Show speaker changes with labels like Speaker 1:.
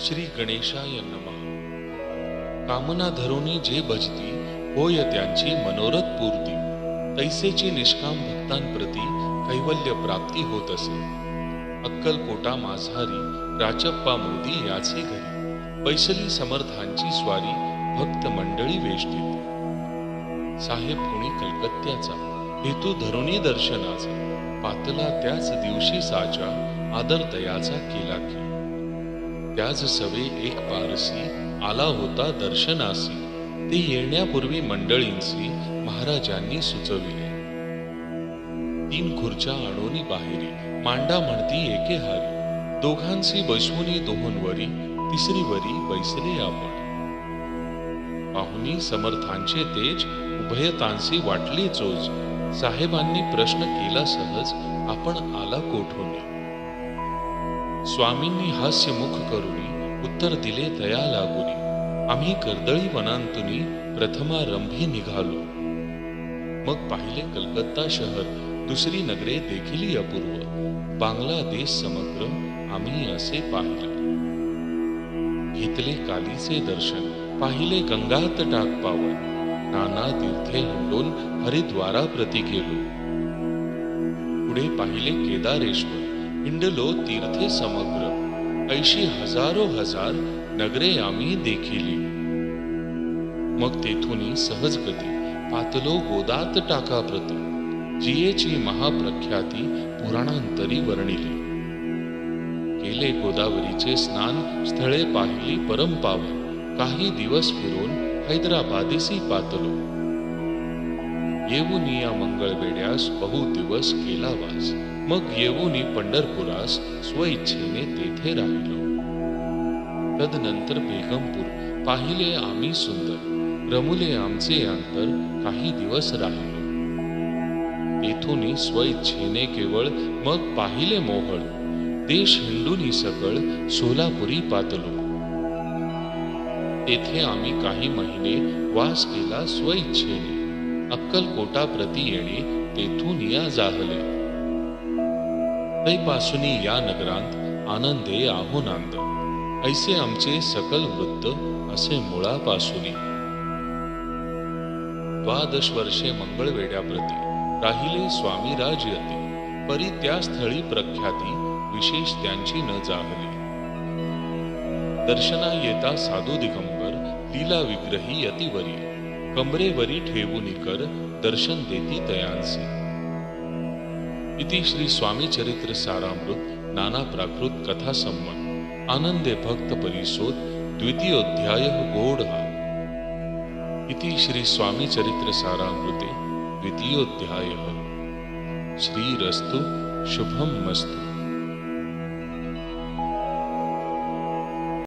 Speaker 1: श्री गणेशाय नमः। कामना धरुनी जे भजती, होय त्यांची मनोरथ पूर्ती। तैसेची निष्काम भक्तांप्रती कैवल्य प्राप्ती होत असे। अक्कलकोटा माझारी राचप्पा मोदी याचे घरी, बैसली समर्थांची स्वारी भक्त मंडळी वेष्टीत। साहेब कुणी कलकत्त्याचा, हेतू धरुनी दर्शनाचा, पातला त्याच दिवशी साचा, आदर तयाचा केला की। त्याच सवे एक पारसी, आला होता दर्शनासी। ते येण्यापूर्वी मंडळींसी महाराजांनी सुचविले। 3 खुर्च्या आणोनी बाहेरी, मांडा म्हणती एके हारी। दोघांसी बसवुनी दोहोंवरी, तिसरी वरी बैसले आपण। पाहुनी समर्थांचे तेज, उभयतांसी वाटली चोज। साहेबांनी प्रश्न केला सहज, आपण आला कोठूनी। स्वामींनी हास्यमुख करुनी, उत्तर दिले तया लागुनी। आम्ही कर्दळी वनांतुनी, प्रथमारंभी निघालो। मग पाहिले कलकत्ता शहर, दुसरी नगरे देखिली अपूर्व। बांगलादेश समग्र आम्ही असे पाहिला। घेतले कालीचे दर्शन, पाहिले गंगा तटाक पावन। नाना तीर्थे हिंडून हरिद्वारा प्रति गेलो। पुढे पाहिले केदारेश्वर, हिंडलो तीर्थे समग्र। ऐशी हजारो हजार नगरे आम्ही देखिली। मग तेथुनी सहज गती, पातलो गोदात टाका प्रती। जियेची महाप्रख्याती पुराणांतरी वर्णिली। केले गोदावरीचे स्नान, स्थळे पाहिली परम पावन। काही दिवस फिरून हैदराबादेसी पातलो। येऊनी या मंगळवेड्यास बहु दिवस केला वास। मग येऊनी पंढरपुरास, स्वइच्छेने तेथे राहिलो। तदनंतर बेगमपूर पाहिले आम्ही सुंदर। रमुले आमचे अंतर, काही दिवस राहिलो। तेथुनी स्वइच्छेने केवळ, मग पाहिले मोहळ। देश हिंडुनी सकळ, सोलापुरी पातलो। तेथे आम्ही काही महिने वास केला स्वइच्छेने। अक्कलकोटा प्रति येणे, तेथून या जाहले। तैपासुनी या नगरांत, आनंदे आहोनांद। ऐसे आमचे सकल वृत्त, असे मुळापासुनी। 12 वर्षे मंगळवेढ्याप्रती, राहिले स्वामी राजयती। परी त्या स्थळी प्रख्याती, विशेष त्यांची न जाहली। दर्शना येता साधू दिगंबर, लीला विग्रही यतिवरी। कमरेवरी ठेवुनी कर, दर्शन देती तयांसी। इति श्री स्वामी चरित्र सारामृत नाना प्राकृत कथा संमत। आनंदे भक्त परिसोद, द्वितीयोध्याय गौढ़। इति श्री स्वामी चरित्र सारामृते द्वितीयोध्याय। श्रीरस्तु शुभम मस्तु।